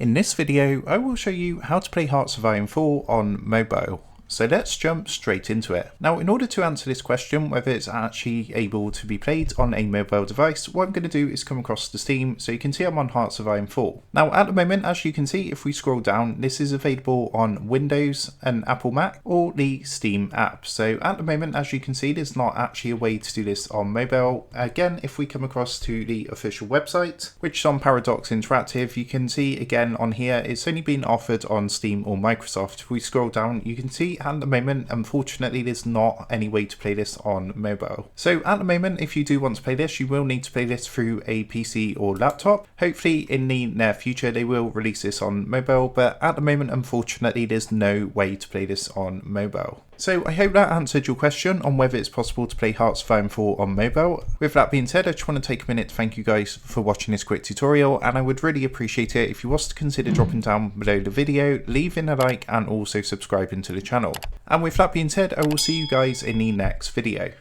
In this video, I will show you how to play Hearts of Iron 4 on mobile. So let's jump straight into it. Now, in order to answer this question, whether it's actually able to be played on a mobile device, what I'm going to do is come across to Steam so you can see I'm on Hearts of Iron 4. Now, at the moment, as you can see, if we scroll down, this is available on Windows and Apple Mac or the Steam app. So at the moment, as you can see, there's not actually a way to do this on mobile. Again, if we come across to the official website, which is on Paradox Interactive, you can see again on here, it's only been offered on Steam or Microsoft. If we scroll down, you can see at the moment, unfortunately, there's not any way to play this on mobile. So at the moment, if you do want to play this, you will need to play this through a PC or laptop. Hopefully in the near future, they will release this on mobile, but at the moment, unfortunately, there's no way to play this on mobile. So I hope that answered your question on whether it's possible to play Hearts of Iron 4 on mobile. With that being said, I just want to take a minute to thank you guys for watching this quick tutorial, and I would really appreciate it if you was to consider dropping down below the video, leaving a like and also subscribing to the channel. And with that being said, I will see you guys in the next video.